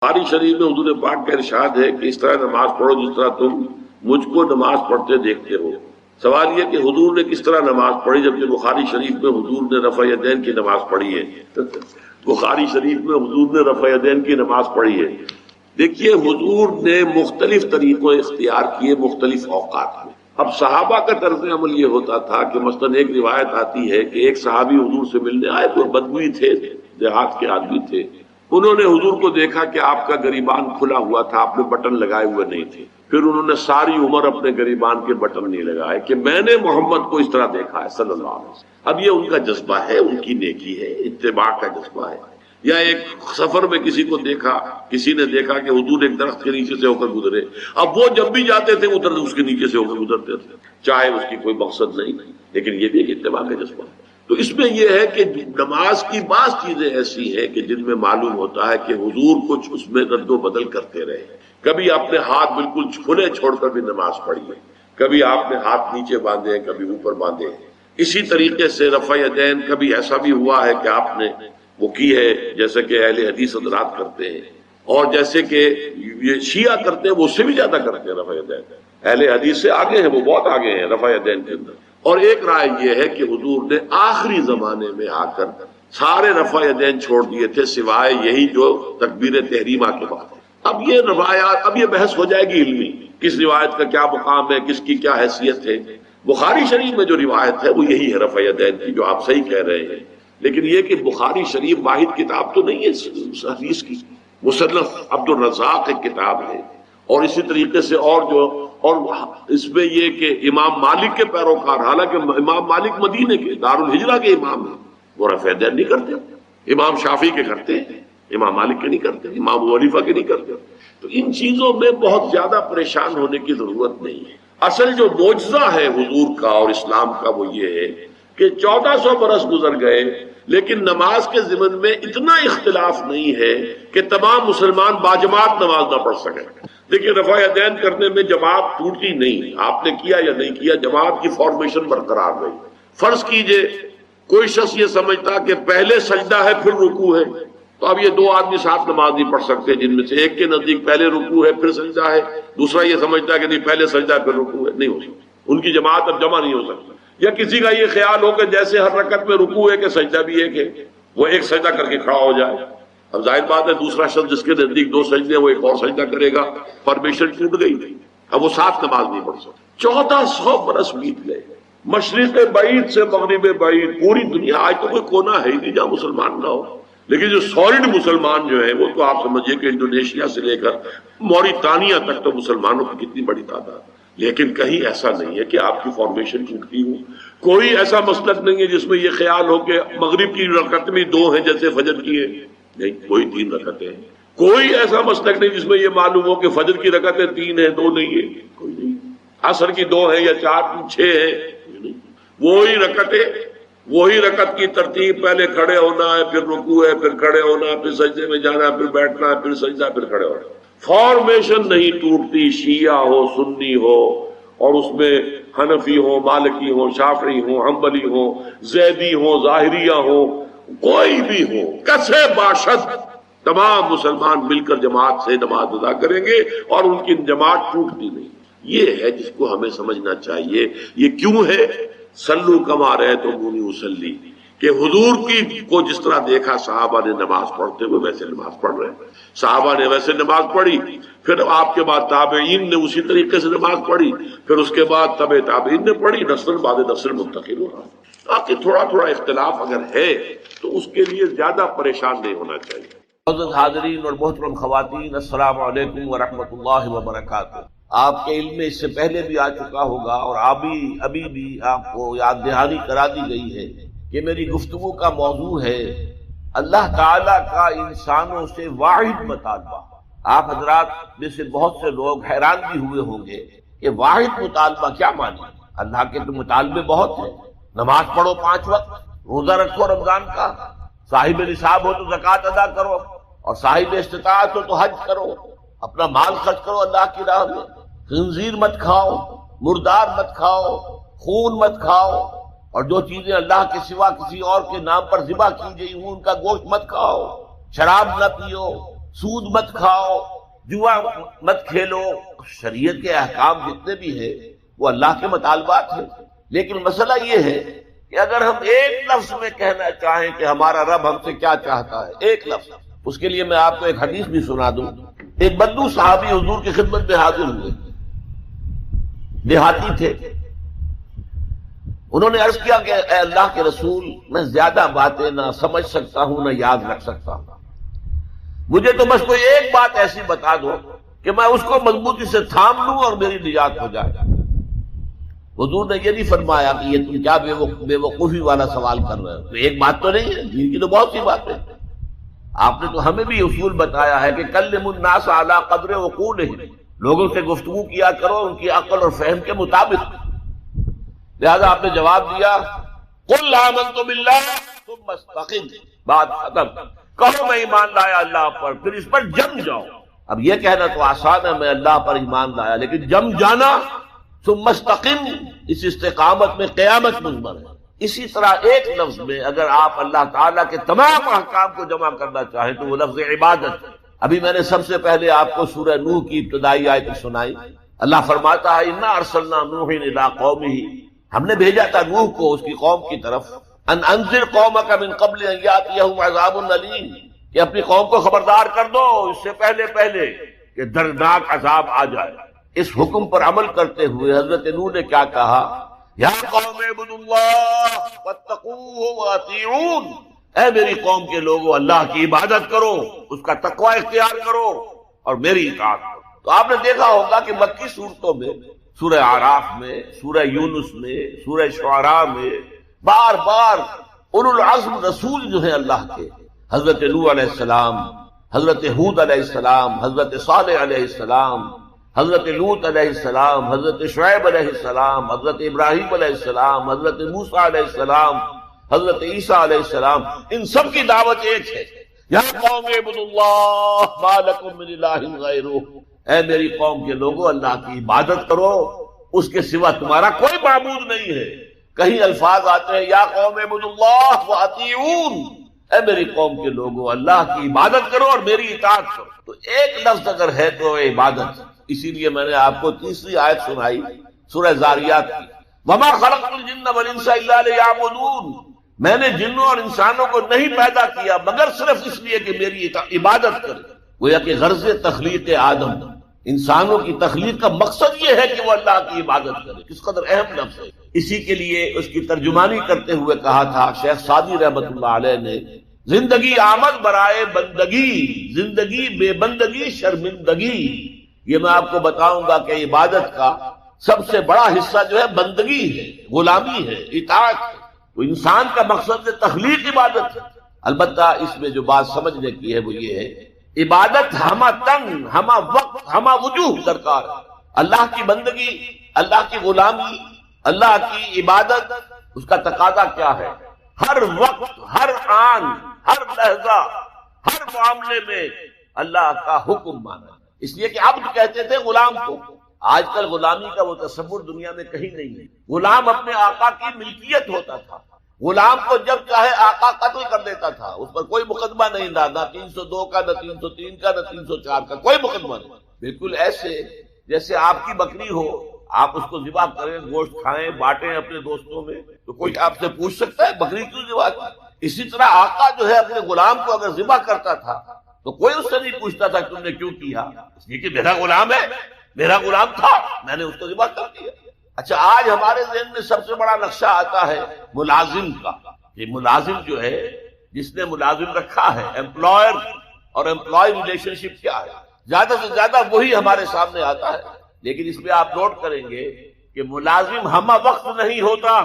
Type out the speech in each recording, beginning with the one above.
بخاری شریف میں حضور پاک کا ارشاد ہے کہ اس طرح نماز پڑھو جس طرح تم مجھ کو نماز پڑھتے دیکھتے ہو۔ سوال یہ کہ حضور نے کس طرح نماز پڑھی، جبکہ بخاری شریف میں حضور نے رفع یدین کی نماز پڑھی ہے۔ بخاری شریف میں حضور نے رفع یدین کی نماز پڑھی ہے۔ دیکھیے حضور نے مختلف طریقوں اختیار کیے مختلف اوقات میں۔ اب صحابہ کا طرز عمل یہ ہوتا تھا کہ مثلاً ایک روایت آتی ہے کہ ایک صحابی حضور سے ملنے آئے تو بدوی تھے، دیہات کے آدمی تھے۔ انہوں نے حضور کو دیکھا کہ آپ کا گریبان کھلا ہوا تھا، آپ نے بٹن لگائے ہوئے نہیں تھے۔ پھر انہوں نے ساری عمر اپنے گریبان کے بٹن نہیں لگائے کہ میں نے محمد کو اس طرح دیکھا ہے صلی اللہ علیہ وسلم۔ اب یہ ان کا جذبہ ہے، ان کی نیکی ہے، اتباع کا جذبہ ہے۔ یا ایک سفر میں کسی نے دیکھا کہ حضور ایک درخت کے نیچے سے ہو کر گزرے، اب وہ جب بھی جاتے تھے ادھر اس کے نیچے سے ہو کر گزرتے تھے، چاہے اس کی کوئی مقصد نہیں، لیکن یہ بھی ایک اتباع کا جذبہ ہے۔ تو اس میں یہ ہے کہ نماز کی بعض چیزیں ایسی ہیں کہ جن میں معلوم ہوتا ہے کہ حضور کچھ اس میں رد و بدل کرتے رہے۔ کبھی آپ نے ہاتھ بالکل کھلے چھوڑ کر بھی نماز پڑھی ہے، کبھی آپ نے ہاتھ نیچے باندھے ہیں، کبھی اوپر باندھے ہیں۔ اسی طریقے سے رفع یدین کبھی ایسا بھی ہوا ہے کہ آپ نے وہ کی ہے جیسے کہ اہل حدیث حضرات کرتے ہیں، اور جیسے کہ یہ شیعہ کرتے ہیں وہ اس سے بھی زیادہ کرتے ہیں رفع یدین۔ اہل حدیث سے آگے ہیں، وہ بہت آگے ہیں رفع یدین کے اندر۔ اور ایک رائے یہ ہے کہ حضور نے آخری زمانے میں آ کر سارے رفع یدین چھوڑ دیے تھے سوائے یہی جو تکبیر تحریمہ کے بعد۔ اب یہ روایات، اب یہ بحث ہو جائے گی علمی، کس روایت کا کیا مقام ہے، کس کی کیا حیثیت ہے۔ بخاری شریف میں جو روایت ہے وہ یہی ہے رفع یدین کی، جو آپ صحیح کہہ رہے ہیں۔ لیکن یہ کہ بخاری شریف واحد کتاب تو نہیں ہے حدیث کی، مصنف عبد الرزاق ایک کتاب ہے، اور اسی طریقے سے اور اس میں یہ کہ امام مالک کے پیروکار، حالانکہ امام مالک مدینے کے دارالہجرہ کے امام ہیں، وہ رفع یدین نہیں کرتے۔ امام شافعی کے کرتے ہیں، امام مالک کے نہیں کرتے، امام ابو حنیفہ کے نہیں کرتے۔ تو ان چیزوں میں بہت زیادہ پریشان ہونے کی ضرورت نہیں ہے۔ اصل جو معجزہ ہے حضور کا اور اسلام کا وہ یہ ہے کہ 1400 برس گزر گئے لیکن نماز کے ضمن میں اتنا اختلاف نہیں ہے کہ تمام مسلمان باجماعت نماز نہ پڑھ سکیں۔ دیکھیے رفع یدین کرنے میں جماعت ٹوٹی نہیں، آپ نے کیا یا نہیں کیا، جماعت کی فارمیشن برقرار رہی۔ فرض کیجئے کوئی شخص یہ سمجھتا کہ پہلے سجدہ ہے پھر رکوع ہے، تو اب یہ دو آدمی ساتھ نماز نہیں پڑھ سکتے، جن میں سے ایک کے نزدیک پہلے رکوع ہے پھر سجدہ ہے، دوسرا یہ سمجھتا ہے کہ نہیں پہلے سجدہ ہے پھر رکوع ہے، نہیں ہو سکتی، ان کی جماعت اب جمع نہیں ہو سکتی۔ یا کسی کا یہ خیال ہو کہ جیسے ہر رکعت میں رکوع ہے کہ سجدہ بھی ایک ہے، وہ ایک سجدہ کر کے کھڑا ہو جائے۔ اب ظاہر بات ہے دوسرا شخص جس کے نزدیک دو سجدے ہیں وہ ایک اور سجدہ کرے گا، فارمیشن ٹوٹ گئی، اب وہ ساتھ نماز نہیں پڑھ سکتے۔ 1400 برس بیت گئے، مشرق بعید سے مغرب بعید، پوری دنیا، آج تو کوئی کونا ہے ہی نہیں جہاں مسلمان نہ ہو، لیکن جو سالڈ مسلمان جو ہیں وہ تو آپ سمجھیے کہ انڈونیشیا سے لے کر موریتانیہ تک تو مسلمانوں کی کتنی بڑی تعداد، لیکن کہیں ایسا نہیں ہے کہ آپ کی فارمیشن ٹوٹتی ہو۔ کوئی ایسا مسلک نہیں ہے جس میں یہ خیال ہو کہ مغرب کی رکعت میں 2 ہیں جیسے فجر کی ہے، نہیں، کوئی 3 رکعتیں ہیں۔ کوئی ایسا مسلک نہیں جس میں یہ معلوم ہو کہ فجر کی رکعتیں 3 ہیں 2 نہیں ہے، کوئی نہیں۔ عصر کی 2 ہیں یا 4 6 ہیں، وہی رکعت کی ترتیب، پہلے کھڑے ہونا ہے پھر رکوع ہے پھر کھڑے ہونا ہے پھر سجدے میں جانا ہے پھر بیٹھنا ہے پھر سجدہ پھر کھڑے ہونا۔ فارمیشن نہیں ٹوٹتی، شیعہ ہو سنی ہو، اور اس میں حنفی ہو مالکی ہو شافعی ہو حنبلی ہو زیدی ہو ظاہریہ ہو، کوئی بھی ہو، کسے باشد تمام مسلمان مل کر جماعت سے نماز ادا کریں گے اور ان کی جماعت ٹوٹتی نہیں۔ یہ ہے جس کو ہمیں سمجھنا چاہیے۔ یہ کیوں ہے؟ صلو کما رأیتمونی اصلی، کہ حضور کی کو جس طرح دیکھا صحابہ نے نماز پڑھتے ہوئے ویسے نماز پڑھ رہے ہیں، صحابہ نے ویسے نماز پڑھی، پھر آپ کے بعد تابعین نے اسی طریقے سے نماز پڑھی، پھر اس کے بعد تبع تابعین نے پڑھی، نسل بعد نسل منتقل ہو رہا۔ باقی تھوڑا اختلاف اگر ہے تو اس کے لیے زیادہ پریشان نہیں ہونا چاہیے۔ معزز حاضرین اور محترم خواتین، السلام علیکم ورحمۃ اللہ وبرکاتہ۔ آپ کے علم میں اس سے پہلے بھی آ چکا ہوگا اور ابھی بھی آپ کو یاد دہانی کرا دی گئی ہے کہ میری گفتگو کا موضوع ہے اللہ تعالیٰ کا انسانوں سے واحد مطالبہ۔ آپ حضرات میں سے بہت سے لوگ حیران بھی ہوئے ہوں گے کہ واحد مطالبہ کیا معنی؟ اللہ کے تو مطالبے بہت ہیں، نماز پڑھو 5 وقت، روزہ رکھو رمضان کا، صاحب نصاب ہو تو زکوٰۃ ادا کرو، اور صاحب استطاعت ہو تو حج کرو، اپنا مال خرچ کرو اللہ کی راہ میں، خنزیر مت کھاؤ، مردار مت کھاؤ، خون مت کھاؤ، اور جو چیزیں اللہ کے سوا کسی اور کے نام پر ذبح کی گئی ہوں ان کا گوشت مت کھاؤ، شراب نہ پیو، سود مت کھاؤ، جوا مت کھیلو، شریعت کے احکام جتنے بھی ہیں وہ اللہ کے مطالبات ہیں. لیکن مسئلہ یہ ہے کہ اگر ہم ایک لفظ میں کہنا چاہیں کہ ہمارا رب ہم سے کیا چاہتا ہے، ایک لفظ، اس کے لیے میں آپ کو ایک حدیث بھی سنا دوں. ایک بدو صحابی حضور کی خدمت میں حاضر ہوئے، دیہاتی تھے. انہوں نے عرض کیا کہ اے اللہ کے رسول، میں زیادہ باتیں نہ سمجھ سکتا ہوں نہ یاد رکھ سکتا ہوں، مجھے تو بس کوئی ایک بات ایسی بتا دو کہ میں اس کو مضبوطی سے تھام لوں اور میری نجات ہو جائے. حضور نے یہ نہیں فرمایا کہ یہ تم کیا بے وقوفی والا سوال کر رہے ہو، تو ایک بات تو نہیں ہے، دین کی تو بہت سی باتیں. آپ نے تو ہمیں بھی اصول بتایا ہے کہ کلموا الناس علی قدر عقولہم، لوگوں سے گفتگو کیا کرو ان کی عقل اور فہم کے مطابق. لہذا آپ نے جواب دیا قل آمنت باللہ ثم استقم، بات ختم. کہو میں ایمان لایا اللہ پر، پھر اس پر جم جاؤ. اب یہ کہنا تو آسان ہے میں اللہ پر ایمان لایا، لیکن جم جانا، ثم استقم، اس استقامت میں قیامت مضمر ہے. اسی طرح ایک لفظ میں اگر آپ اللہ تعالیٰ کے تمام احکام کو جمع کرنا چاہیں تو وہ لفظ عبادت. ابھی میں نے سب سے پہلے آپ کو سورہ نوح کی ابتدائی آیت سنائی. اللہ فرماتا ہے انا ارسلنا نوحا الی قومہ، ہم نے بھیجا تھا نوح کو اس کی قوم کی طرف، ان انذر قومک من قبل ان یاتیہم عذاب الیم، کہ اپنی قوم کو خبردار کر دو اس سے پہلے کہ دردناک عذاب آ جائے. اس حکم پر عمل کرتے ہوئے حضرت نوح نے کیا کہا؟ یا قوم اعبدوا اللہ واتقوہ واطیعون، اے میری قوم کے لوگوں اللہ کی عبادت کرو، اس کا تقوی اختیار کرو اور میری اطاعت کرو. تو آپ نے دیکھا ہوگا کہ مکی صورتوں میں، سورہ اعراف میں، سورہ یونس میں، سورہ شعراء میں بار بار اولو العزم رسول جو ہیں اللہ کے، حضرت نوح علیہ السلام، حضرت ہود علیہ السلام، حضرت صالح علیہ السلام، حضرت لوط علیہ السلام، حضرت شعیب علیہ السلام، حضرت ابراہیم علیہ السلام، حضرت موسیٰ علیہ السلام، حضرت عیسیٰ علیہ السلام، ان سب کی دعوت ایک ہے، یا قوم اعبدوا اللہ ما لکم من الہ غیرہ، اے میری قوم کے لوگوں اللہ کی عبادت کرو، اس کے سوا تمہارا کوئی معبود نہیں ہے. کہیں الفاظ آتے ہیں یا قوم اعبدوا اللہ واطیعون، اے میری قوم کے لوگوں اللہ کی عبادت کرو اور میری اطاعت کرو. تو ایک لفظ اگر ہے تو عبادت. اسی لیے میں نے آپ کو تیسری آیت سنائی سورہ زاریات کی، وما خلقت الجن والانس الا لیعبدون، میں نے جنوں اور انسانوں کو نہیں پیدا کیا مگر صرف اس لیے کہ میری عبادت کرے. گویا کہ غرض تخلیق آدم، انسانوں کی تخلیق کا مقصد یہ ہے کہ وہ اللہ کی عبادت کرے. کس قدر اہم لفظ ہے. اسی کے لیے اس کی ترجمانی کرتے ہوئے کہا تھا شیخ سعدی رحمۃ اللہ علیہ نے، زندگی آمد برائے بندگی، زندگی بے بندگی شرمندگی. یہ میں آپ کو بتاؤں گا کہ عبادت کا سب سے بڑا حصہ جو ہے بندگی ہے، غلامی ہے، اطاعت ہے. تو انسان کا مقصد تخلیق عبادت ہے. البتہ اس میں جو بات سمجھنے کی ہے وہ یہ ہے عبادت ہمہ تن، ہمہ وقت، ہمہ وجوہ درکار ہے. اللہ کی بندگی، اللہ کی غلامی، اللہ کی عبادت، اس کا تقاضا کیا ہے؟ ہر وقت، ہر آن، ہر لحظہ، ہر معاملے میں اللہ کا حکم مانا. اس لیے کہ عبد کہتے تھے غلام کو. آج کل غلامی کا وہ تصور دنیا میں کہیں نہیں ہے. غلام اپنے آقا کی ملکیت ہوتا تھا. غلام کو جب چاہے آقا قتل کر دیتا تھا، اس پر کوئی مقدمہ نہیں تھا، نہ 302 کا، نہ 303 کا، نہ 304 کا، کوئی مقدمہ نہیں. بالکل ایسے جیسے آپ کی بکری ہو، آپ اس کو ذبح کریں، گوشت کھائیں، بانٹیں اپنے دوستوں میں، تو کوئی آپ سے پوچھ سکتا ہے بکری کیوں ذبح کی؟ اسی طرح آقا جو ہے اپنے غلام کو اگر ذبح کرتا تھا تو کوئی اس سے نہیں پوچھتا تھا کہ تم نے کیوں کیا، اس لیے کہ میرا غلام ہے، میرا غلام تھا، میں نے اس کو ذبح کر دیا. اچھا، آج ہمارے ذہن میں سب سے بڑا نقشہ آتا ہے ملازم کا. یہ ملازم جو ہے، جس نے ملازم رکھا ہے، امپلائر اور امپلائی ریلیشن شپ کیا ہے، زیادہ سے زیادہ وہی ہمارے سامنے آتا ہے. لیکن اس میں آپ نوٹ کریں گے کہ ملازم ہمہ وقت نہیں ہوتا،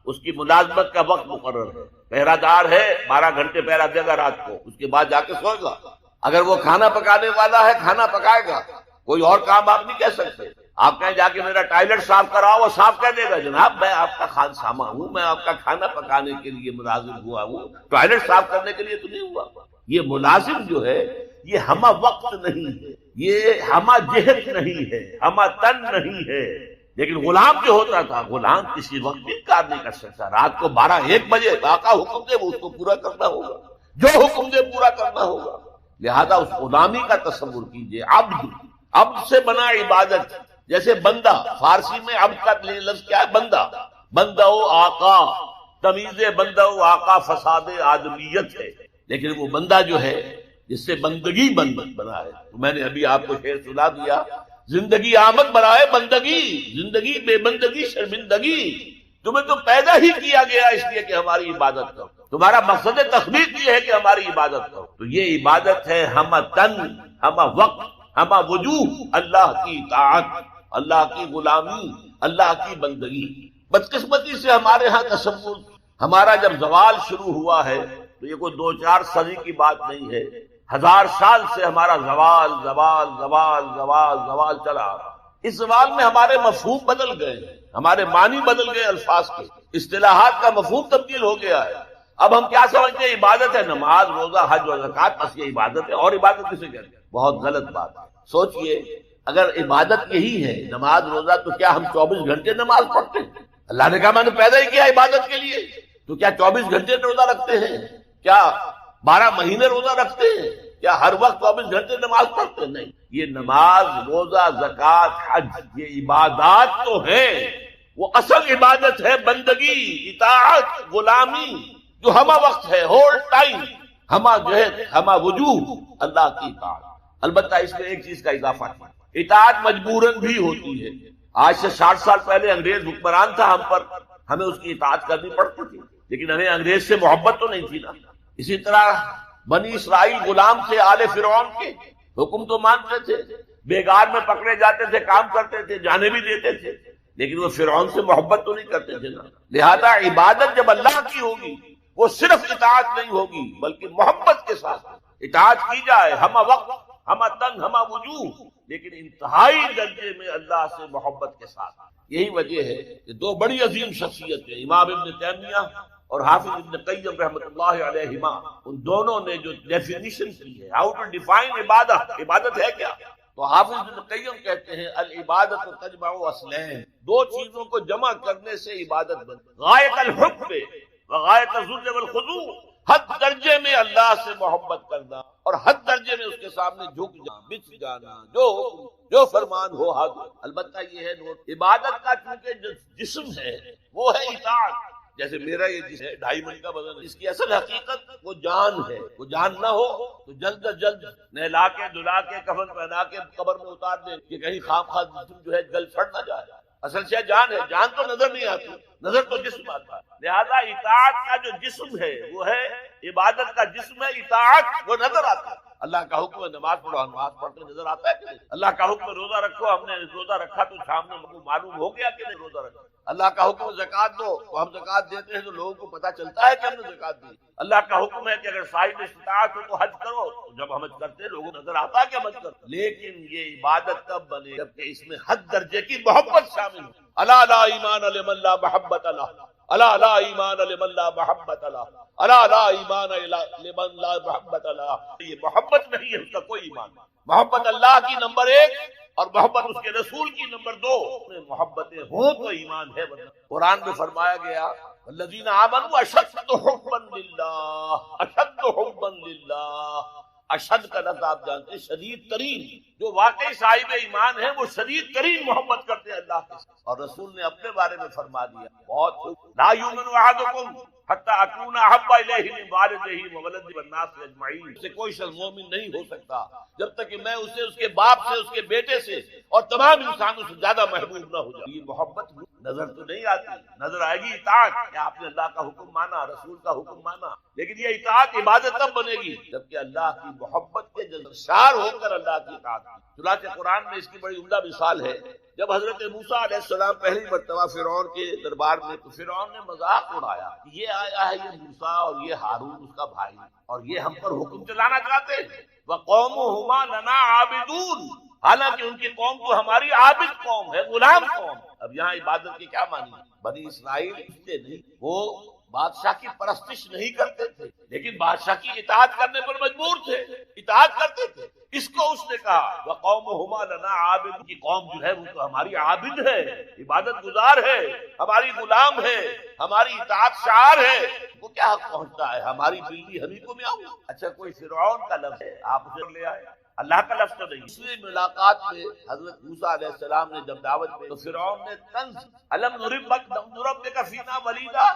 اس کی ملازمت کا وقت مقرر ہے. پہرہ دار ہے، 12 گھنٹے پہرہ دے گا رات کو، اس کے بعد جا کے سوئے گا. اگر وہ کھانا پکانے والا ہے، کھانا پکائے گا. کوئی اور کام آپ نہیں کہہ سکتے. آپ کہیں جا کے میرا ٹوائلٹ صاف کراؤ، وہ صاف کہہ دے گا جناب میں آپ کا خانسامہ ہوں، میں آپ کا کھانا پکانے کے لیے ملازم ہوا ہوں، ٹوائلٹ صاف کرنے کے لیے تو نہیں ہوا. یہ ملازم جو ہے یہ ہمہ وقت نہیں ہے، یہ ہمہ جہت نہیں ہے، ہمہ تن نہیں ہے. لیکن غلام جو ہوتا تھا، غلام کسی وقت بھی انکار نہیں کر سکتا. رات کو 12-1 بجے آقا حکم دے وہ اس کو پورا کرنا ہوگا، جو حکم دے پورا کرنا ہوگا. لہذا اس غلامی کا تصور کیجئے. عبد سے بنا عبادت، جیسے بندہ، فارسی میں عبد کا لفظ کیا ہے؟ بندہ. بندہ و آقا، تمیز بندہ و آقا فساد آدمیت ہے. لیکن وہ بندہ جو ہے جس سے بندگی بنا ہے، تو میں نے ابھی آپ کو شعر سنا دیا، زندگی آمد برائے بندگی، زندگی بے بندگی شرمندگی. تمہیں تو پیدا ہی کیا گیا اس لیے کہ ہماری عبادت کرو، تمہارا مقصد تخلیق یہ ہے کہ ہماری عبادت کرو. تو یہ عبادت ہے ہمہ تن، ہمہ وقت، ہمہ وجوہ، اللہ کی اطاعت، اللہ کی غلامی، اللہ کی بندگی. بدقسمتی سے ہمارے ہاں تصور، ہمارا جب زوال شروع ہوا ہے تو یہ کوئی 2-4 صدی کی بات نہیں ہے، 1000 سال سے ہمارا زوال زوال زوال زوال زوال چلا آ رہا. اس زوال میں ہمارے مفہوم بدل گئے، ہمارے معنی بدل گئے، الفاظ کے، اصطلاحات کا مفہوم تبدیل ہو گیا ہے. اب ہم کیا سمجھتے ہیں؟ عبادت ہے نماز، روزہ، حج و زکوٰۃ، بس یہ عبادت ہے. اور عبادت کسے کہتے ہیں؟ بہت غلط بات ہے. سوچئے، اگر عبادت یہی ہے نماز روزہ، تو کیا ہم 24 گھنٹے نماز پڑھتے ہیں؟ اللہ نے کہا میں نے پیدا ہی کیا عبادت کے لیے. تو کیا 24 گھنٹے روزہ رکھتے ہیں؟ کیا 12 مہینے روزہ رکھتے ہیں؟ کیا ہر وقت 24 گھنٹے نماز پڑھتے ہیں؟ نہیں. یہ نماز، روزہ، زکوٰۃ، حج، یہ عبادات تو ہیں. وہ اصل عبادت ہے بندگی، اطاعت، غلامی، جو ہمہ وقت ہے، ہول ٹائم، ہمہ جہد، ہمہ وجوہ، اللہ کی اطاعت. البتہ اس میں ایک چیز کا اضافہ ہے، اطاعت مجبوراً بھی ہوتی ہے. آج سے 60 سال پہلے انگریز حکمران تھا ہم پر، ہمیں اس کی اطاعت کرنی پڑتی تھی، لیکن ہمیں انگریز سے محبت تو نہیں تھی نا. اسی طرح بنی اسرائیل غلام تھے آل فرعون کے، حکم تو مانتے تھے، بیگار میں پکڑے جاتے تھے، کام کرتے تھے، جانے بھی دیتے تھے، لیکن وہ فرعون سے محبت تو نہیں کرتے تھے نا. لہذا عبادت جب اللہ کی ہوگی وہ صرف اطاعت نہیں ہوگی بلکہ محبت کے ساتھ اطاعت کی جائے، ہمہ وقت، ہمہ تن، ہمہ وجوہ، لیکن انتہائی درجے میں اللہ سے محبت کے ساتھ. یہی وجہ ہے کہ 2 بڑی عظیم شخصیتیں، امام ابن تیمیہ اور حافظ ابن قیم رحمۃ اللہ علیہما، ان دونوں نے جو ڈیفینیشن کی ہے، ہاؤ ٹو ڈیفائن عبادت، عبادت ہے کیا، تو حافظ ابن قیم کہتے ہیں العبادت تجمع اصلین، 2 چیزوں کو جمع کرنے سے عبادت بنتی، غایت الحب وغایت الذل والخضوع، حد درجے میں اللہ سے محبت کرنا اور حد درجے میں اس کے سامنے جھک جانا، بچ جانا، جو فرمان ہو حاضر. البتہ یہ ہے نوٹ، عبادت کا چونکہ جو جسم ہے وہ ہے اطاعت. جیسے میرا یہ جسم ہے 2.5 من کا بدن ہے، اس کی اصل حقیقت وہ جان ہے. وہ جان نہ ہو تو جلد از جلد نہلا کے دھلا کے کفن پہنا کے قبر میں اتار دیں کہ کہیں خام خواہ جسم جو ہے گل پھٹ نہ جائے. اصل سے جان ہے، جان تو نظر نہیں آتی، نظر تو جسم آتا ہے. لہذا اطاعت کا جو جسم ہے وہ ہے عبادت کا جسم ہے اطاعت، وہ نظر آتا ہے. اللہ کا حکم ہے نماز پڑھو، نماز پڑھتے نظر آتا ہے کہ نہیں؟ اللہ کا حکم ہے روزہ رکھو، ہم نے روزہ رکھا تو سامنے معلوم ہو گیا کہ نہیں روزہ رکھا. اللہ کا حکم ہے زکوٰۃ دو، تو ہم زکوٰۃ دیتے ہیں تو لوگوں کو پتہ چلتا ہے کہ ہم نے زکوٰۃ دی. اللہ کا حکم ہے کہ اگر صاحب استطاعت ہو تو حج کرو، تو جب ہم حج کرتے ہیں لوگوں کو نظر آتا ہے کہ ہم حج کرتے. لیکن یہ عبادت تب بنے جبکہ اس میں حد درجے کی محبت شامل ہو. الا لا ایمان لمن لا محبت له، الا لا ایمان لمن لا محبت له، الا لا ایمان لمن لا محبت له. یہ محبت نہیں ہے، اس کا کوئی ایمان نہیں. محبت اللہ کی نمبر 1 اور محبت اس کے رسول کی نمبر 2. محبتیں ہوں تو ایمان ہے. قرآن میں فرمایا گیا الذین آمنوا اشد حبا للہ، اشد حبا للہ. اشد کا لفظ آپ جانتے ہیں شدید ترین. جو واقعی صاحب ایمان ہے وہ شدید ترین محبت کرتے ہیں اللہ کے ساتھ. اور رسول نے اپنے بارے میں فرما دیا بہت خوب، لا یؤمن احدکم حتی اکون احب الیہ من والدہ وولدہ والناس اجمعین. سے کوئی شخص مومن نہیں ہو سکتا جب تک کہ میں اسے اس کے باپ سے، اس کے بیٹے سے اور تمام انسانوں سے زیادہ محبوب نہ ہو جاؤں. یہ محبت نظر تو نہیں آتی، نظر آئے گی اطاعت کہ آپ نے اللہ کا حکم مانا، رسول کا حکم مانا. لیکن یہ اطاعت عبادت تب بنے گی جبکہ اللہ کی محبت کے جذبار ہو کر اللہ کی اطاعت. چنانچہ قرآن میں اس کی بڑی عمدہ مثال ہے. جب حضرت موسیٰ علیہ السلام پہلی مرتبہ فرعون کے دربار میں، تو فرعون نے مذاق اڑایا، یہ آیا ہے یہ موسیٰ اور یہ ہارون اس کا بھائی، اور یہ ہم پر حکم چلانا چاہتے ہیں. وَقَوْمُهُمَا لَنَا عَابِدُونَ، حالانکہ ان کی قوم تو ہماری عابد قوم ہے، غلام قوم. اب یہاں عبادت کے کیا معنی؟ بنی اسرائیل نہیں، وہ بادشاہ کی پرستش نہیں کرتے تھے لیکن بادشاہ کی اطاعت کرنے پر مجبور تھے، اطاعت کرتے تھے۔ اس کو اس نے کہا وَقَوْمُهُمَا لَنَا عَابِدٌ، کی قوم جو ہے وہ تو ہماری عابد ہے، عبادت گزار ہے، ہماری غلام ہے، ہماری اطاعت شعار ہے، وہ کیا حق پہنچتا ہے ہماری بلی حریفوں میں آؤ۔ اچھا کوئی فرعون کا لفظ ہے آپ اسے لے آئے، اللہ کا لفظ تو نہیں۔ دوسری ملاقات میں حضرت موسیٰ علیہ السلام نے جب دعوت دی تو فرعون نے طنز الم نربک فینا ولیدا،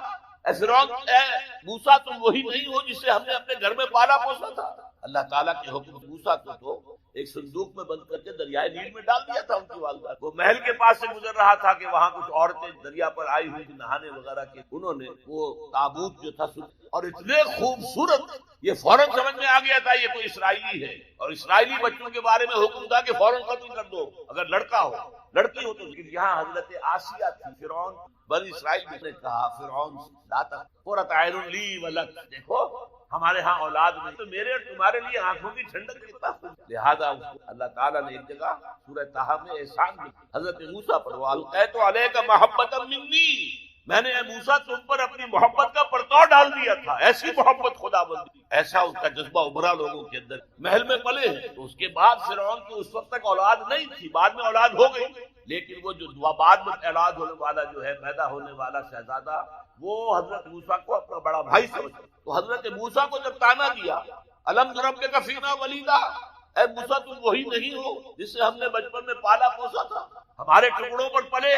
اے فرعون، اے موسیٰ تم وہی نہیں ہو جسے ہم نے اپنے گھر میں پالا پوسا تھا۔ اللہ تعالیٰ کے حکم موسیٰ کو تو ایک صندوق میں بند کر کے دریائے نیل میں ڈال دیا تھا ان کی والدہ۔ وہ محل کے پاس سے گزر رہا تھا کہ وہاں کچھ عورتیں دریا پر آئی ہوئی نہانے وغیرہ کے، انہوں نے وہ تابوت جو تھا اور اتنے خوبصورت، یہ فوراً سمجھ میں آ گیا تھا یہ کوئی اسرائیلی ہے، اور اسرائیلی بچوں کے بارے میں حکم تھا کہ فوراً قتل کر دو اگر لڑکا ہو، لڑکی ہو تو۔ لیکن یہاں حضرت آسیہ تھی، فرعون بنی اسرائیل نے کہا فرعون لا قرۃ عین لی ولک، دیکھو ہمارے ہاں اولاد نہیں تو میرے اور تمہارے لیے آنکھوں کی ٹھنڈک کتنا خوب۔ لہذا اللہ تعالیٰ نے ایک جگہ سورہ طٰہٰ میں احسان کیا حضرت موسیٰ پر، وَأَلْقَيْتُ عَلَيْكَ مَحَبَّةً مِّنِّي، میں نے اے موسیٰ تم پر اپنی محبت کا پرتو ڈال دیا تھا، ایسی محبت خدا بندی، ایسا اس کا جذبہ ابھرا لوگوں کے اندر۔ محل میں پلے ہیں تو اس کے بعد فرعون کی اس وقت تک اولاد نہیں تھی، بعد میں اولاد ہو گئی، لیکن وہ جو بعد میں اولاد ہونے والا جو ہے پیدا ہونے والا شہزادہ، وہ حضرت موسیٰ کو اپنا بڑا بھائی سمجھا۔ تو حضرت موسیٰ کو جب تانا دیا الم نربک فینا ولیدا، اے موسیٰ تم وہی نہیں ہو جسے ہم نے بچپن میں پالا پوسا تھا، ہمارے ٹکڑوں پر پلے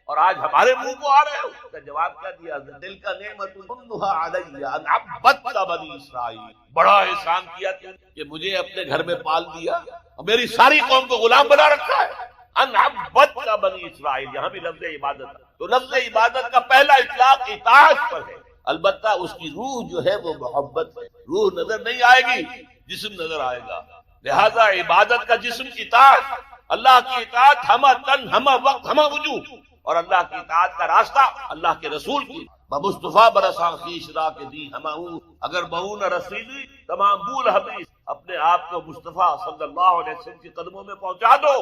اور آج ہمارے منہ کو آ رہے ہو۔ اس کا جواب کیا دیا؟ دل کا نعمت منها علی ان عبدت بنی اسرائیل، بڑا احسان کیا تم کہ مجھے اپنے گھر میں پال دیا اور میری ساری قوم کو غلام بنا رکھا ہے۔ ان عبدت بنی اسرائیل، یہاں بھی لفظ عبادت ہے، تو لفظ عبادت کا پہلا اطلاق اطاعت پر ہے، البتہ اس کی روح جو ہے وہ محبت ہے، روح نظر نہیں آئے گی، جسم نظر آئے گا، لہذا عبادت کا جسم اطاعت، اللہ کی اطاعت ہمہ تن ہمہ وقت ہمہ وجوہ، اور اللہ کی اطاعت کا راستہ اللہ کے رسول کی بمصطفیٰ برساں خیش را کے دی ہماؤں، اگر بہو نہ رسیدی تمام بول حدیث، اپنے آپ کو مصطفیٰ صلی اللہ علیہ وسلم کے قدموں میں پہنچا دو،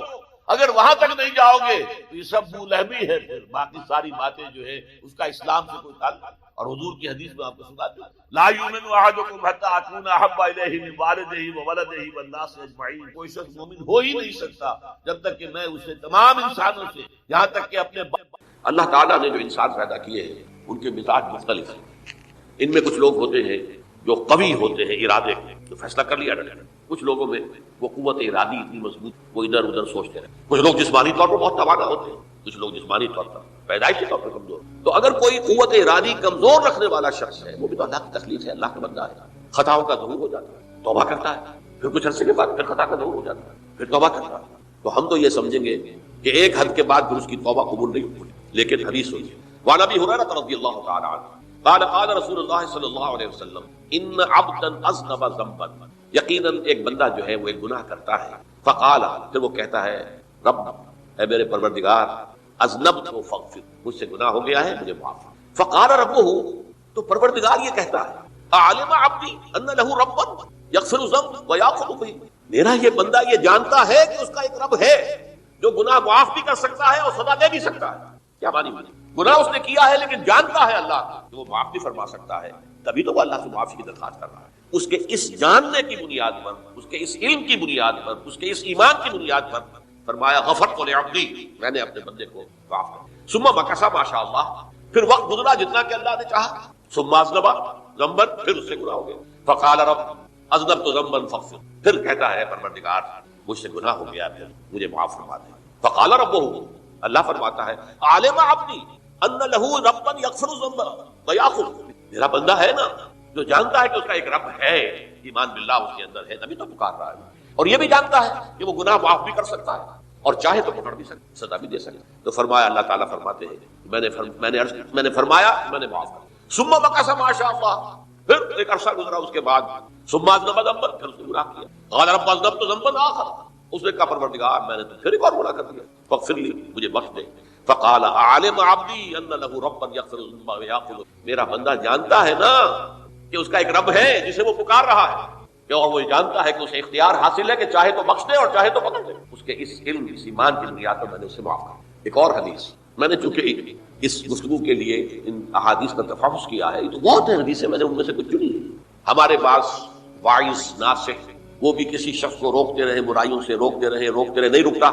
اگر وہاں تک نہیں جاؤ گے تو یہ سب بولہبی ہے، پھر باقی ساری باتیں جو ہے اس کا اسلام سے کوئی تعلق۔ اور حضور کی حدیث میں آپ کو سنا دوں لا یؤمن احدکم حتی اکون احب الیہ من والدہ وولدہ والناس اجمعین، کوئی شخص مومن ہو ہی نہیں سکتا جب تک کہ میں اسے تمام انسانوں سے یہاں تک کہ اپنے اللہ تعالیٰ نے جو انسان پیدا کیے ہیں ان کے مزاج مختلف ہیں، ان میں کچھ لوگ ہوتے ہیں جو قوی ہوتے ہیں ارادے کے، جو فیصلہ کر لیا ڈر، کچھ لوگوں میں وہ قوت ارادی اتنی مضبوط وہ ادھر ادھر سوچتے رہتے، کچھ لوگ جسمانی طور پر بہت توانا ہوتے ہیں، کچھ لوگ جسمانی طور پر پیدائشی طور پر کمزور۔ تو اگر کوئی قوت ارادی کمزور رکھنے والا شخص ہے، وہ بھی تو اللہ کی تخلیق ہے، اللہ کا بندہ ہے، خطاؤں کا ظہور ہو جاتا ہے، توبہ کرتا ہے، پھر کچھ عرصے کے بعد پھر خطا کا ظہور ہو جاتا ہے، پھر توبہ کرتا ہے، تو ہم تو یہ سمجھیں گے کہ ایک حد کے بعد پھر اس کی توبہ قبول نہیں ہوتی۔ لیکن حدیث ہوئی وعن ابی ہریرہ رضی اللہ تعالی عنہ قال قال رسول اللہ صلی اللہ علیہ وسلم ان عبدا اذنب ذنبا، یقیناً ایک بندہ جو ہے وہ ایک گناہ کرتا ہے، فقال، پھر وہ کہتا ہے رب، اے میرے پروردگار، اذنبت فاغفر، مجھ سے گناہ ہو گیا ہے مجھے معاف۔ فقال ربہ، تو پروردگار یہ کہتا ہے اعلم عبدی ان له ربا یغفر الذنب ویأخذ به، میرا یہ بندہ یہ جانتا ہے کہ اس کا ایک رب ہے جو گناہ معاف بھی کر سکتا ہے اور سزا دے بھی سکتا ہے۔ کیا معنی ہوئی؟ گناہ اس نے کیا ہے لیکن جانتا ہے اللہ کہ وہ معاف بھی فرما سکتا ہے، تبھی تو وہ اللہ سے معافی کی درخواست کر رہا ہے۔ اس کے اس جاننے کی بنیاد پر، اس کے اس علم کی بنیاد پر، اس کے اس ایمان کی بنیاد پر فرمایا غفرت لعبدی، میں نے اپنے بندے کو معاف کر۔ ثم مکث ما شاء اللہ، پھر وقت گزرا جتنا کہ اللہ نے چاہا، ثم اذنب ذنبا، پھر اس سے گناہ ہو گیا، فقال رب اذنبت ذنبا فاغفر، پھر کہتا ہے پروردگار مجھ سے گناہ ہو گیا، پھر مجھے معاف فرما دے۔ فقال ربہ، اللہ فرماتا ہے عالم عبدی ان له ربا یغفر الذنب ویأخذ، میرا بندہ ہے نا جو جانتا ہے کہ اس کا ایک رب ہے، ایمان باللہ اس کے اندر ہے، تبھی تو پکار رہا ہے، اور یہ بھی جانتا ہے کہ وہ گناہ معاف بھی کر سکتا ہے اور چاہے تو پکڑ بھی سکتا، سزا بھی دے سکتا۔ تو فرمایا، اللہ تعالیٰ فرماتے ہیں میں نے فرمایا، میں نے معاف کیا۔ ثم مکث ما شاء اللہ، پھر ایک عرصہ گزرا اس کے بعد، ثم اذنب ذنبا، پھر اس نے گناہ کیا، قال رب اذنبت ذنبا آخر، اس نے کہا پروردگار میں نے تو پھر ایک اور گناہ کر دیا، فاغفر لی، مجھے بخش دے۔ فقال اعلم عبدی ان له ربا یغفر الذنوب ویأخذ، میرا بندہ جانتا ہے نا کہ اس کا ایک رب ہے جسے وہ پکار رہا ہے، اور وہ جانتا ہے کہ اسے اختیار حاصل ہے کہ چاہے تو بخش دے اور چاہے تو پکڑ دے، اس کے اس علم، اس ایمان کی بنیاد پر میں نے اسے معاف کر۔ ایک اور حدیث میں نے چونکہ اس گفتگو کے لیے ان احادیث کا تفحص کیا ہے تو بہت ہیں حدیثیں، میں نے ان میں سے کچھ چنی ہے. ہمارے پاس واعظ ناصح وہ بھی کسی شخص کو روکتے رہے، برائیوں سے روکتے رہے نہیں رکتا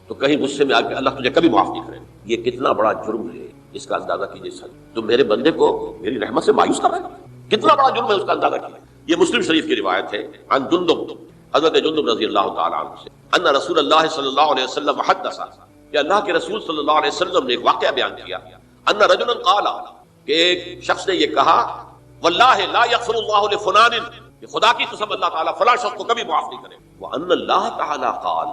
تو کہیں غصے میں آ کے اللہ تجھے کبھی معاف نہیں کرے. یہ کتنا بڑا جرم ہے، اس کا اندازہ کیجیے سر. تو میرے بندے کو میری رحمت سے مایوس کر رہا ہے، کتنا بڑا جرم ہے اس کا اندازہ کیجیے. یہ مسلم شریف کی روایت ہے عن جندب، حضرت جندب رضی اللہ تعالیٰ عنہ سے، ان رسول اللہ صلی اللہ علیہ وسلم حدث، کہ اللہ کے رسول صلی اللہ علیہ وسلم نے ایک واقعہ بیان کیا. ان رجلا قال، کہ ایک شخص نے یہ کہا، واللہ لا یغفر اللہ لفلان، کہ خدا کی قسم اللہ تعالیٰ فلاں شخص کو کبھی معاف نہیں کرے. وان اللہ تعالیٰ قال،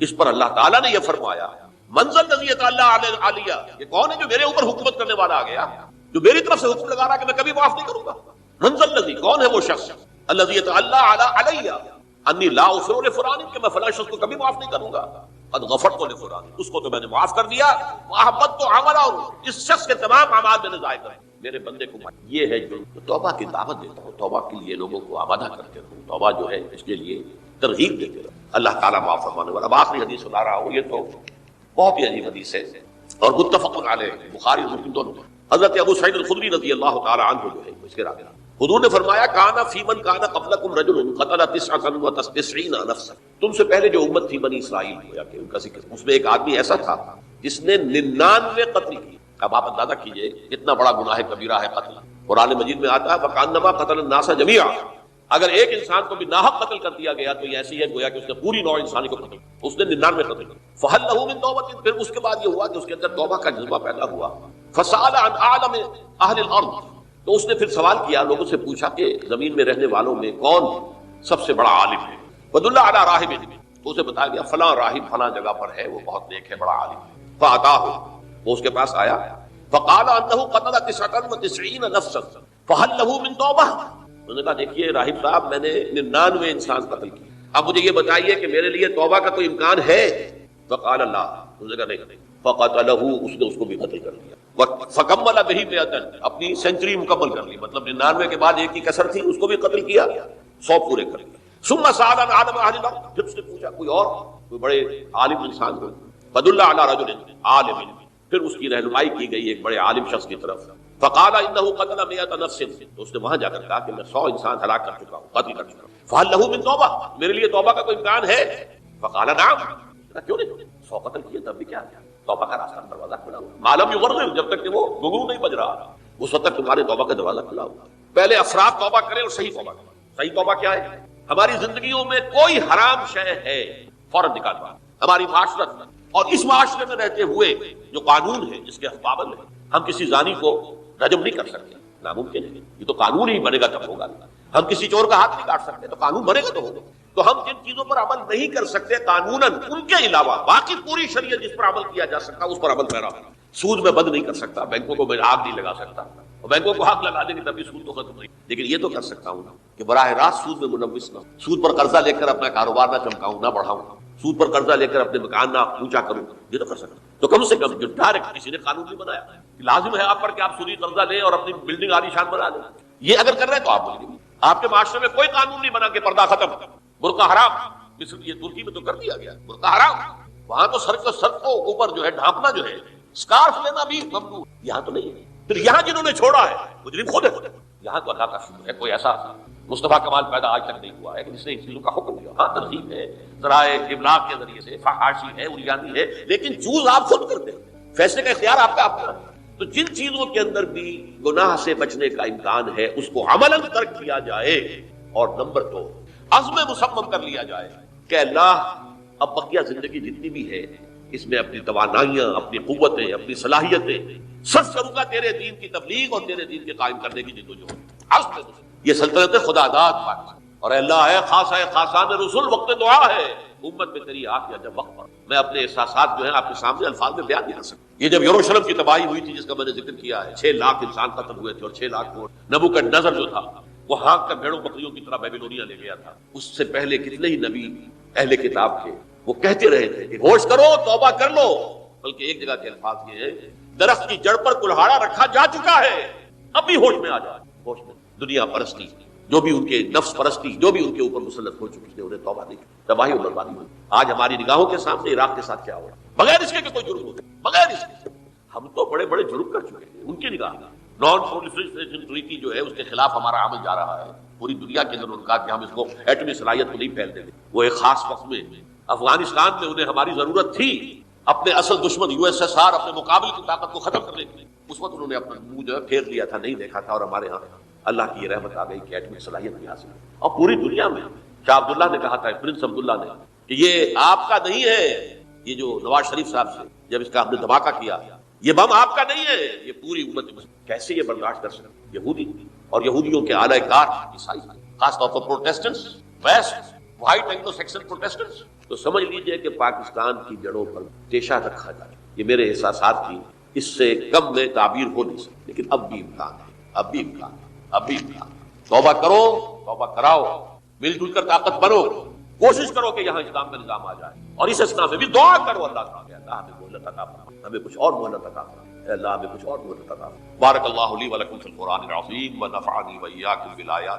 اس پر اللہ تعالیٰ نے یہ فرمایا، منزل الذی یتعالی علیہ، یہ کون ہے جو میرے اوپر حکومت کرنے والا آ گیا، جو میری طرف سے حکم لگا رہا کہ میں کبھی معاف نہیں کروں گا. منزل الذی، کون ہے وہ شخص، الذی یتعالی علیہ انی لا اغفر لفلان، کہ میں فلاں شخص کو کبھی معاف نہیں کروں گا. قد غفرت لفلان، اس کو تو میں نے معاف کر دیا. واحبطت عملہ، اس شخص کے تمام اعمال میں نے ضائع کر میرے بندے کو. یہ ہے جو توبہ کی دعوت دیتا ہوں، توبہ کے لیے لوگوں کو آمادہ کرتے رہوں، توبہ جو ہے اس کے لیے ترغیب دیتے رہو. اللہ تعالیٰ معاف فرمانے والا. اب آخری حدیث سنا رہا ہوں، یہ تو بہت ہی عجیب حدیث ہے اور متفق علیہ، بخاری اور مسلم دونوں. حضرت ابو سعید الخدری رضی اللہ تعالیٰ عنہ جو ہے اس کے راوی، حضور نے فرمایا، کانا فی من کانا قبلکم رجل قتل 99 نفسا، تم سے پہلے جو امت تھی بنی اسرائیل، گویا کہ ان کا ذکر، اس میں ایک آدمی ایسا تھا جس نے 99 قتل کی. اب آپ اندازہ کیجئے کتنا بڑا گناہ کبیرہ ہے قتل. قرآن مجید میں آتا ہے فکانما قتل الناس جميعا، اگر ایک انسان کو بھی ناحق قتل کر دیا گیا تو یہ ایسی ہے گویا کہ اس نے پوری نوع انسانی کو قتل کیا. اس نے 99 قتل کیا. فہل لہ من توبۃ، پھر اس کے بعد یہ ہوا کہ اس کے اندر توبہ کا جذبہ پیدا ہوا. فسأل عن اعلم اہل الارض، تو اس نے پھر سوال کیا، لوگوں سے پوچھا کہ زمین میں رہنے والوں میں کون سب سے بڑا عالم ہے. فدل علی راہب، تو اسے بتایا گیا فلاں راہب فلاں جگہ پر ہے، وہ بہت نیک ہے، بڑا عالم ہے. فاتاہ، وہ اس کے پاس آیا. فقال انه قتل 99 نفسا فهل له من توبہ. انہوں نے کہا دیکھیے راہب صاحب، میں نے 99 انسان قتل کیے، اب مجھے یہ بتائیے کہ میرے لیے توبہ کا کوئی امکان ہے. فقال لا، انہوں نے کہا نہیں. فقتله، اس نے اس کو بھی قتل کر دیا. فکمل به 100، اپنی سینچری مکمل کر لی، مطلب 99 کے بعد ایک کی کسر تھی، اس کو بھی قتل کیا، 100 پورے کر لیے. ثم سأل عن عالم اهل الارض، پھر اس نے پوچھا کوئی اور کوئی بڑے عالم انسان کو. فدل على رجل عالم، پھر اس کی رہنمائی کی گئی ایک بڑے عالم شخص کی طرف. فقال انه قتل 100 نفس، تو اس نے وہاں جا کر کہا کہ میں 100 انسان ہلاک کر چکا ہوں، قتل کر چکا ہوں. فهل له من توبہ، میرے لیے توبہ کا کوئی امکان ہے. فقال نعم، کیوں نہیں، 100 قتل کیے تب بھی کیا کیا، توبہ کا راستہ دروازہ کھلا ہوا. معلوم یغرر، جب تک کہ وہ گھنگرو نہیں بج رہا اس وقت تک تمہارے توبہ کا دروازہ کھلا ہوا. پہلے افراد توبہ کریں اور صحیح توبہ کریں. صحیح توبہ کیا ہے؟ ہماری زندگیوں میں کوئی حرام شے ہے فوراً نکال دو. ہماری معاشرت میں اور اس معاشرے میں رہتے ہوئے جو قانون ہے جس کے ہم پابند ہیں، ہم کسی زانی کو رجم نہیں کر سکتے، ناممکن ہے. یہ تو قانون ہی بنے گا تب ہوگا. ہم کسی چور کا ہاتھ نہیں کاٹ سکتے، تو قانون بنے گا تو ہوگا. تو ہم جن چیزوں پر عمل نہیں کر سکتے قانوناً، ان کے علاوہ باقی پوری شریعت جس پر عمل کیا جا سکتا اس پر عمل پیرا ہونا. سود میں بند نہیں کر سکتا، بینکوں کو میں آگ نہیں لگا سکتا، اور بینکوں کو آگ لگا دیں گے تبھی سود تو ختم نہیں. لیکن یہ تو کر سکتا ہوں کہ براہ راست سود میں ملوث نہ ہوں، سود پر قرضہ لے کر اپنا کاروبار نہ چمکاؤں، نہ بڑھاؤں، سود پر قرضہ لے کر اپنے مکان نہ اونچا کروں. یہ تو کر سکتا ہوں. تو کم سے کم جو ڈائریکٹ کسی نے قانون نہیں بنایا، لازم ہے آپ پر کہ آپ سودی قرضہ لیں اور اپنی بلڈنگ عالی شان بنا لیں. یہ اگر کر رہے ہیں تو آپ بولیں. آپ کے معاشرے میں کوئی قانون نہیں بنا کہ پردہ ختم، برقع حرام. مصر یہ ترکی میں تو کر دیا گیا برقع حرام، وہاں تو سر کو اوپر جو ہے ڈھانپنا جو ہے، اسکارف لینا بھی ممنوع. یہاں تو نہیں ہے. پھر یہاں جنہوں نے چھوڑا ہے مجرم خود ہے. یہاں تو اللہ کا شکر ہے کوئی ایسا مصطفیٰ کمال پیدا آج تک نہیں ہوا ہے کہ جس نے ان چیزوں کا حکم دیا. ہاں ترغیب ہے، ذرائع ابلاغ کے ذریعے سے، فحاشی ہے، اریانی ہے، لیکن چوز آپ خود کرتے ہیں، فیصلے کا اختیار آپ کا اپنا ہے. تو جن چیزوں کے اندر بھی گناہ سے بچنے کا امکان ہے اس کو عملاً ترک کیا جائے. اور نمبر 2، عزم مصمم کر لیا جائے کہ اللہ اب بقیہ زندگی جتنی بھی ہے اس میں اپنی توانائیاں، اپنی قوتیں، اپنی صلاحیتیں سب کروں گا تیرے دین کی تبلیغ اور تیرے دین کے قائم کرنے کی جدوجہد. یہ سلطنت خدا داد پاک اور اللہ ہے خاص ہے خاصان رسول وقت دعا ہے امت میں تیری آخ یا جب وقت پر. میں اپنے احساسات جو ہیں آپ کے سامنے الفاظ میں بیان نہیں کر سکتا. یہ جب یروشلم کی تباہی ہوئی تھی جس کا میں نے ذکر کیا ہے، 6 لاکھ انسان قتل ہوئے تھے اور 6 لاکھ کو نبوکدنضر جو تھا وہ ہانک کر بھیڑوں بکریوں کی طرح بیبیلونیا لے گیا تھا. اس سے پہلے کتنے ہی نبی اہل کتاب تھے، وہ کہتے رہے تھے کہ ہوش کرو، توبہ کر لو. بلکہ ایک جگہ کے الفاظ یہ ہے، درخت کی جڑ پر کلہاڑا رکھا جا چکا ہے، اب بھی ہوش میں آ جائے. ہوش میں دنیا پرستی، جو بھی ان کے نفس پرستی جو بھی ان کے اوپر مسلط ہو چکی تھی، انہیں توبہ نہیں کی، تباہی اور بربادی ہوئی. آج ہماری نگاہوں کے سامنے عراق کے ساتھ کیا ہو رہا، بغیر اس کے کہ کوئی جرم ہوتا، بغیر اس کے ہم تو بڑے بڑے جرم کر چکے ہیں ان کی نگاہ میں. نان پرولیفریشن ٹریٹی جو ہے اس کے خلاف ہمارا عمل جا رہا ہے پوری دنیا کے اندر. انہوں نے کہا کہ ہم اس کو ایٹمی صلاحیت کو نہیں پھیلنے دیں. وہ ایک خاص وقت میں افغانستان میں انہیں ہماری ضرورت تھی اپنے اصل دشمن یو ایس ایس آر اپنے مقابل کی طاقت کو ختم کرنے کے لیے. اس وقت انہوں نے اپنا منہ جو ہے پھیر لیا تھا, نہیں دیکھا تھا, اور ہمارے ہاں اللہ کی یہ رحمت آ گئی کہ ایٹمی صلاحیت بھی حاصل ہے. اور پوری دنیا میں شاہ عبداللہ نے کہا تھا, پرنس عبداللہ نے, کہ یہ آپ کا نہیں ہے. یہ جو نواز شریف صاحب سے جب اس کا ہم نے دھماکہ کیا, یہ بم آپ کا نہیں ہے, یہ پوری امت مسلم. کیسے یہ برداشت کر سکتے یہودی اور یہودیوں کے اعلی کار عیسائی, خاص طور پر Protestants, west white Anglo Saxon Protestants. تو سمجھ لیجئے کہ پاکستان کی جڑوں پر تیشہ رکھا جائے. یہ میرے احساسات کی اس سے کم میں تعبیر ہو نہیں سکتی, لیکن اب بھی امکان ہے, اب بھی امکان ہے, اب بھی امکان ہے. توبہ کرو, توبہ کراؤ, مل جل کر طاقت بنو, کوشش کرو کہ یہاں اسلام کا نظام آ جائے. اور اس اسلام میں بھی دعا کرو اللہ تعالیٰ, اللہ ہمیں مہلت عطا فرما, ہمیں کچھ اور مہلت عطا فرما, اللہ ہمیں کچھ اور مہلت عطا فرما. بارک اللہ لی و لکم فی القرآن العظیم و نفعنی و ایاکم بالآیات